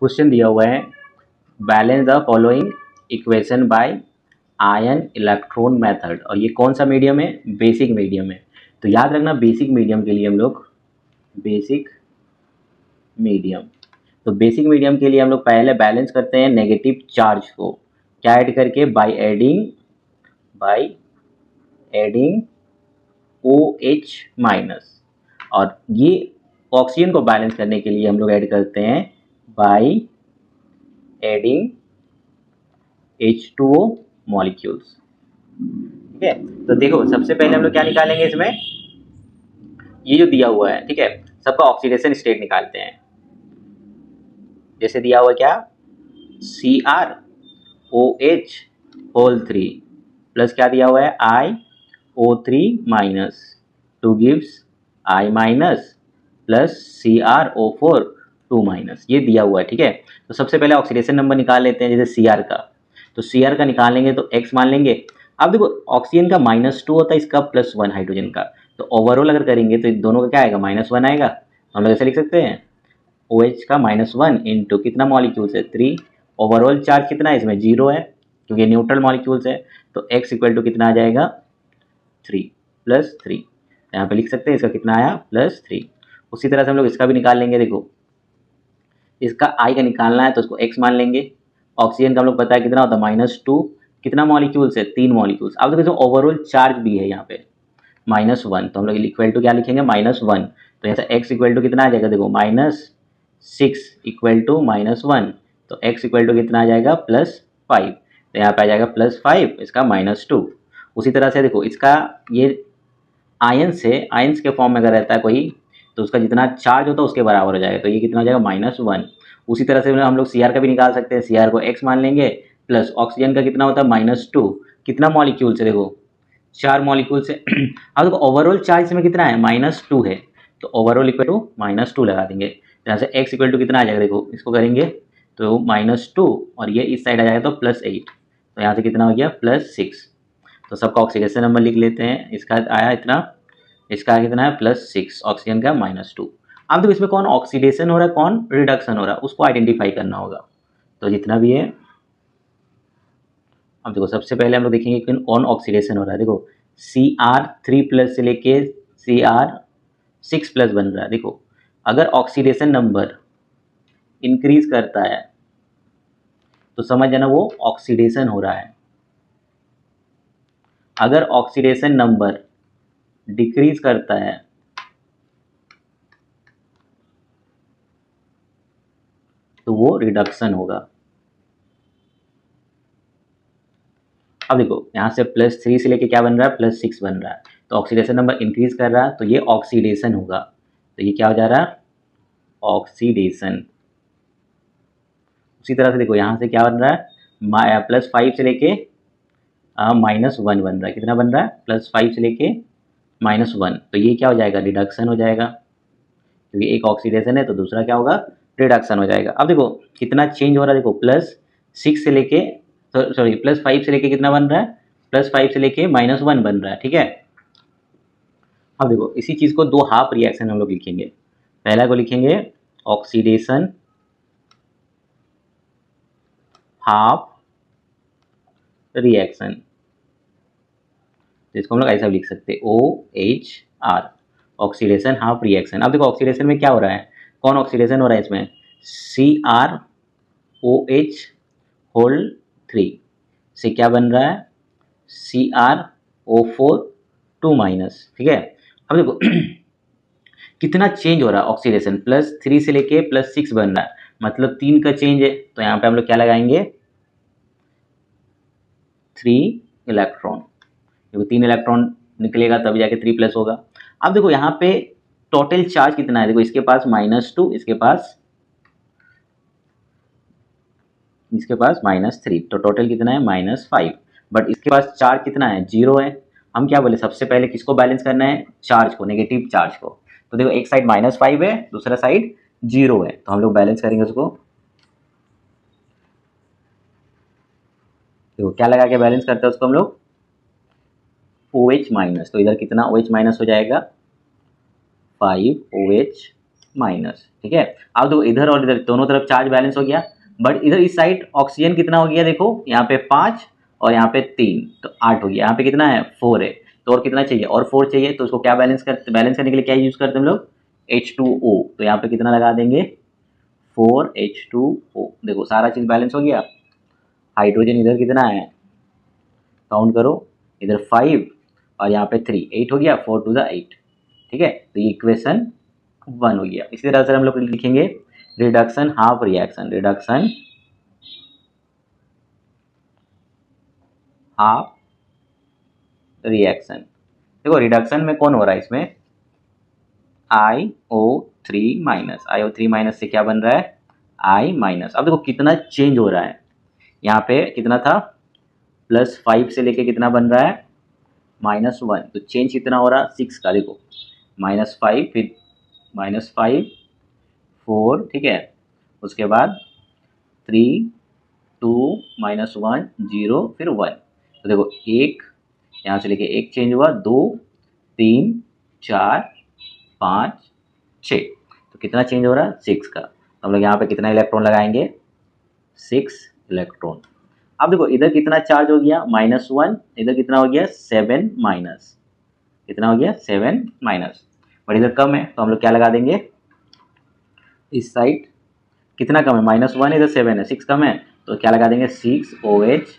Question दिया हुआ है, balance the following equation by ion electron method, और ये कौन सा मीडियम है? बेसिक मीडियम है। तो याद रखना बेसिक मीडियम के लिए हम लोग बेसिक मीडियम, तो बेसिक मीडियम के लिए हम लोग पहले बैलेंस करते हैं नेगेटिव चार्ज को, क्या ऐड करके? बाय एडिंग OH माइनस, और ये ऑक्सीजन को बैलेंस करने के लिए हम लोग ऐड करते हैं बाय एडिंग H2O मॉलिक्यूल्स। ठीक है, तो देखो सबसे पहले हम लोग क्या निकालेंगे इसमें, ये जो दिया हुआ है, ठीक है, सबका ऑक्सीडेशन स्टेट निकालते हैं। जैसे दिया हुआ क्या, CrOH होल 3 प्लस क्या दिया हुआ है, iO3 minus, two gives I minus plus CrO4 2 minus, ये दिया हुआ है। ठीक है, तो सबसे पहले ऑक्सीडेशन नंबर निकाल लेते हैं। जैसे Cr का, तो Cr का निकालेंगे तो x मान लेंगे। अब देखो ऑक्सीजन का -2 होता है, इसका +1 हाइड्रोजन का, तो ओवरऑल अगर करेंगे तो दोनों का क्या आएगा, -1 आएगा। तो हम लोग ऐसे लिख सकते हैं OH का -1 इंटू कितना मॉलिक्यूल्स है, 3, ओवरऑल चार्ज कितना है इसमें, 0 है क्योंकि न्यूट्रल मॉलिक्यूल्स है, तो x इक्वल टू कितना आ जाएगा, 3 + 3, यहाँ पे लिख सकते हैं इसका कितना आया, +3। उसी तरह से हम लोग इसका भी निकाल लेंगे। देखो इसका I का निकालना है तो उसको x मान लेंगे। ऑक्सीजन का हम लोग पता है कितना होता है, -2, कितना मॉलिक्यूल्स है, 3 मॉलिक्यूल्स। अब देखो ओवरऑल चार्ज भी है यहाँ पे -1, तो हम लोग इक्वल टू क्या लिखेंगे, -1, तो यहाँ से x इक्वल टू कितना आ जाएगा, देखो -6 इक्वल टू -1, तो x इक्वल टू कितना आ जाएगा, +5, तो यहाँ पे आ जाएगा +5, इसका -2। उसी तरह से देखो इसका ये आयंस के फॉर्म में अगर रहता है कोई, तो उसका जितना चार्ज होता है उसके बराबर हो जाएगा, तो ये कितना हो जाएगा, -1। उसी तरह से हम लोग Cr का भी निकाल सकते हैं, Cr को x मान लेंगे, प्लस ऑक्सीजन का कितना होता है, -2, कितना मॉलिक्यूल से, देखो 4 मॉलिक्यूल से। अब देखो ओवरऑल चार्ज इसमें कितना है, -2 है, तो ओवरऑल इक्वल टू -2 लगा देंगे। यहाँ से x इक्वल टू कितना आ जाएगा, देखो इसको करेंगे तो -2, और ये इस साइड आ जाएगा तो +8, तो यहाँ से कितना हो गया, +6। तो सबका ऑक्सीडेशन नंबर लिख लेते हैं। इसका आया इतना, इसका कितना है, +6, ऑक्सीजन का -2। अब देखो इसमें कौन ऑक्सीडेशन हो रहा है, कौन रिडक्शन हो रहा है, उसको आइडेंटिफाई करना होगा। तो जितना भी है, अब देखो सबसे पहले हम लोग देखेंगे कि कौन ऑक्सीडेशन हो रहा है। देखो Cr3+ से लेके Cr6+ बन रहा है। देखो अगर ऑक्सीडेशन नंबर इंक्रीज करता है तो समझ जाना वो ऑक्सीडेशन हो रहा है। अगर ऑक्सीडेशन नंबर डिक्रीज करता है तो वो रिडक्शन होगा। अब देखो यहाँ से +3 से लेके क्या बन रहा है, +6 बन रहा है, तो ऑक्सीडेशन नंबर इंक्रीज कर रहा है, तो ये ऑक्सीडेशन होगा। तो ये क्या हो जा रहा है, ऑक्सीडेशन। उसी तरह से देखो यहाँ से क्या बन रहा है, +5 से लेके -1 बन रहा है, कितना बन रहा है, +5 से लेके -1, तो ये क्या हो जाएगा, रिडक्शन हो जाएगा, क्योंकि एक ऑक्सीडेशन है तो दूसरा क्या होगा, रिडक्शन हो जाएगा। अब देखो कितना चेंज हो रहा है, देखो +6 से लेके, सॉरी +5 से लेके कितना बन रहा है, +5 से लेके -1 बन रहा है। ठीक है, अब देखो इसी चीज़ को 2 हाफ रिएक्शन हम लोग लिखेंगे। पहला को लिखेंगे ऑक्सीडेशन हाफ रिएक्शन, जिसको हम लोग ऐसा भी लिख सकते हैं OHR, ऑक्सीडेशन हाफ रिएक्शन। अब देखो ऑक्सीडेशन में क्या हो रहा है, कौन ऑक्सीडेशन हो रहा है इसमें, CrOH होल 3 से क्या बन रहा है, CrO4 2 माइनस। ठीक है, अब देखो कितना चेंज हो रहा है ऑक्सीडेशन, +3 से लेके +6 बन रहा है, मतलब 3 का चेंज है, तो यहाँ पे हम लोग क्या लगाएंगे, 3 इलेक्ट्रॉन, देखो 3 इलेक्ट्रॉन निकलेगा तब जाके 3+ होगा। अब देखो यहाँ पे टोटल चार्ज कितना है, देखो इसके पास -2, इसके पास -3, तो टोटल कितना है, -5, बट इसके पास चार्ज कितना है, 0 है। हम क्या बोले, सबसे पहले किसको बैलेंस करना है, चार्ज को, नेगेटिव चार्ज को। तो देखो एक साइड -5 है, दूसरा साइड 0 है, तो हम लोग बैलेंस करेंगे उसको। देखो क्या लगा के बैलेंस करते हैं उसको हम लोग, OH माइनस, तो इधर कितना OH माइनस हो जाएगा, 5OH माइनस। ठीक है, अब देखो इधर और इधर दोनों तरफ चार्ज बैलेंस हो गया, बट इधर इस साइड ऑक्सीजन कितना हो गया, देखो यहाँ पे 5 और यहाँ पे 3, तो 8 हो गया। यहाँ पे कितना है 4 है, तो और कितना चाहिए, और 4 चाहिए, तो उसको क्या बैलेंस करने के लिए क्या यूज करते हैं हम लोग, H2O। तो यहाँ पे कितना लगा देंगे 4H2O। देखो सारा चीज बैलेंस हो गया। हाइड्रोजन इधर कितना है, काउंट करो, इधर 5 और यहाँ पे 3, 8 हो गया, 4 टू द 8। ठीक है, तो ये इक्वेशन 1 हो गया। इसी तरह से हम लोग लिखेंगे reduction half reaction, reduction half reaction. देखो रिडक्शन में कौन हो रहा है, इसमें IO3 माइनस, IO3 माइनस से क्या बन रहा है I माइनस। अब देखो कितना चेंज हो रहा है, यहाँ पे कितना था +5 से लेके कितना बन रहा है -1, तो चेंज कितना हो रहा 6 का। देखो -5 फिर -5 4, ठीक है, उसके बाद 3 2 -1 0 फिर 1। तो देखो एक यहाँ से लेके एक चेंज हुआ, 2 3 4 5 6, तो कितना चेंज हो रहा है 6 का। तो हम लोग यहाँ पे कितना इलेक्ट्रॉन लगाएंगे 6 इलेक्ट्रॉन। अब देखो इधर कितना चार्ज हो गया -1, इधर कितना हो गया 7 माइनस, कितना हो गया 7 माइनस, और इधर कम है तो हम लोग क्या लगा देंगे, इस साइड कितना कम है -1, इधर 7 है, 6 कम है, तो क्या लगा देंगे 6OH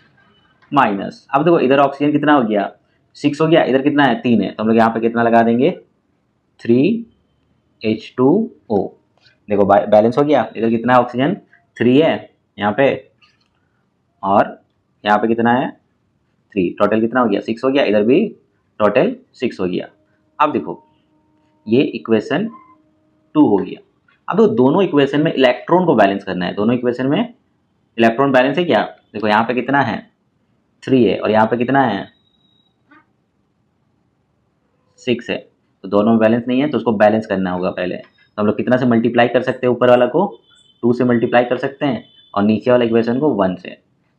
माइनस। अब देखो इधर ऑक्सीजन कितना हो गया 6 हो गया, इधर कितना है 3 है, तो हम लोग यहाँ पे कितना लगा देंगे 3H2O। देखो बैलेंस हो गया, इधर कितना है ऑक्सीजन 3 है यहाँ पे, और यहाँ पे कितना है 3, टोटल कितना हो गया 6 हो गया, इधर भी टोटल 6 हो गया। अब देखो ये इक्वेशन 2 हो गया। अब तो दोनों इक्वेशन में इलेक्ट्रॉन को बैलेंस करना है, दोनों इक्वेशन में इलेक्ट्रॉन बैलेंस है क्या, देखो यहाँ पे कितना है 3 है और यहाँ पे कितना है 6 है, तो दोनों में बैलेंस नहीं है, तो उसको बैलेंस करना होगा पहले। तो हम लोग कितना से मल्टीप्लाई कर सकते हैं, ऊपर वाला को 2 से मल्टीप्लाई कर सकते हैं और नीचे वाला इक्वेशन को 1 से,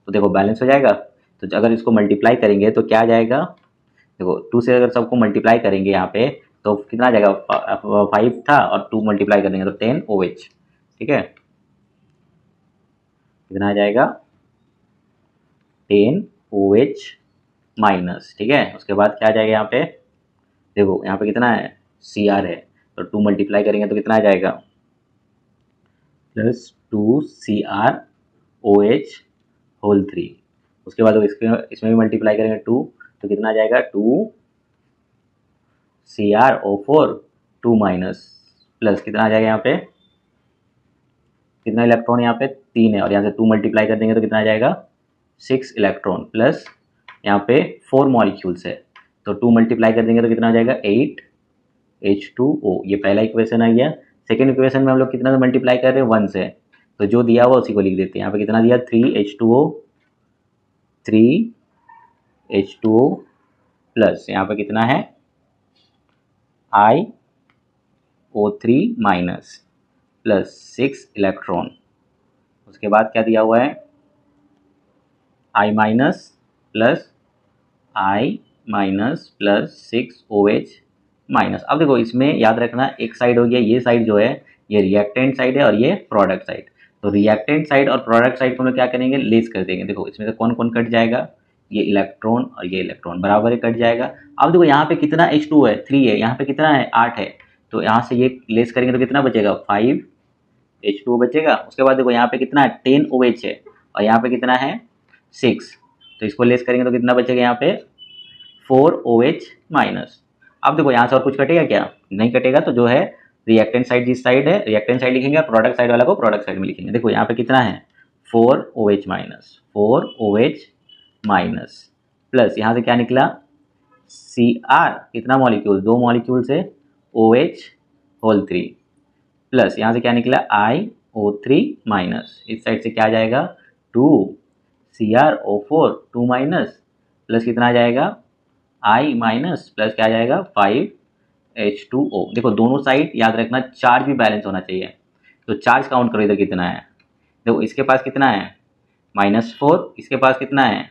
तो देखो बैलेंस हो जाएगा। तो अगर इसको मल्टीप्लाई करेंगे तो क्या आ जाएगा, देखो 2 से अगर सबको मल्टीप्लाई करेंगे यहाँ पे तो कितना आ जाएगा 5 था और 2 मल्टीप्लाई कर देंगे तो 10OH। ठीक है, कितना आ जाएगा 10OH माइनस। ठीक है, उसके बाद क्या आ जाएगा यहाँ पे, देखो यहाँ पे कितना है Cr है, तो 2 मल्टीप्लाई करेंगे तो कितना आ जाएगा +2CrOH होल 3। उसके बाद इसमें भी मल्टीप्लाई करेंगे 2, तो कितना आ जाएगा 2CrO4 2 माइनस, प्लस कितना आ जाएगा यहाँ पे, कितना इलेक्ट्रॉन यहाँ पे 3 है और यहाँ से 2 मल्टीप्लाई कर देंगे तो कितना आ जाएगा 6 इलेक्ट्रॉन, प्लस यहाँ पे 4 मॉलिक्यूल्स है, तो 2 मल्टीप्लाई कर देंगे तो कितना आ जाएगा 8H2O। ये पहला इक्वेशन आ गया। सेकेंड इक्वेशन में हम लोग कितना से मल्टीप्लाई कर रहे हैं 1 से, तो जो दिया हुआ उसी को लिख देते हैं। यहाँ पे कितना दिया 3H2O प्लस यहाँ पे कितना है IO3 माइनस प्लस 6 इलेक्ट्रॉन। उसके बाद क्या दिया हुआ है I minus plus I minus plus 6OH minus. अब देखो इसमें याद रखना एक साइड हो गया, ये साइड जो है ये रिएक्टेंट साइड है और ये प्रोडक्ट साइड। तो रिएक्टेंट साइड और प्रोडक्ट साइड को हम लोग क्या करेंगे लेस कर देंगे। देखो इसमें से कौन कौन कट जाएगा, ये इलेक्ट्रॉन और ये इलेक्ट्रॉन बराबर ही कट जाएगा। अब देखो यहाँ पे कितना H2 है 3 है, यहाँ पे कितना है 8 है, तो यहाँ से ये लेस करेंगे तो कितना बचेगा 5H2O बचेगा। उसके बाद देखो यहाँ पे कितना है 10OH है और यहाँ पे कितना है 6, तो इसको लेस करेंगे तो कितना बचेगा यहाँ पे 4OH माइनस। अब देखो यहाँ से और कुछ कटेगा क्या, नहीं कटेगा, तो जो है रिएक्टेंट साइड जिस साइड है रिएक्टेंट साइड लिखेंगे और प्रोडक्ट साइड वाला को प्रोडक्ट साइड में लिखेंगे। देखो यहाँ पे कितना है 4OH minus, 4OH minus plus यहाँ से क्या निकला Cr, कितना मॉलिक्यूल 2 मॉलिक्यूल से OH होल 3 प्लस यहाँ से क्या निकला IO3 माइनस, इस साइड से क्या आ जाएगा 2CrO4 2 माइनस प्लस कितना आ जाएगा I माइनस प्लस क्या आ जाएगा 5H2O। देखो दोनों साइड याद रखना चार्ज भी बैलेंस होना चाहिए, तो चार्ज काउंट करो इधर कितना है। देखो इसके पास कितना है -4, इसके पास कितना है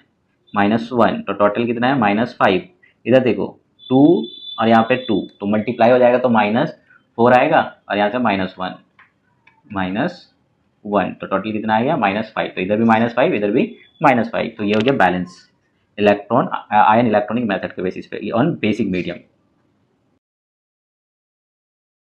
-1, तो टोटल कितना है -5। इधर देखो 2 और यहाँ पे 2, तो मल्टीप्लाई हो जाएगा तो 4 आएगा और यहाँ से -1 तो टोटल कितना आएगा -5। तो इधर भी -5 इधर भी -5। तो ये हो गया balance electron ion electronic method के बेसिस पे ऑन बेसिक मीडियम।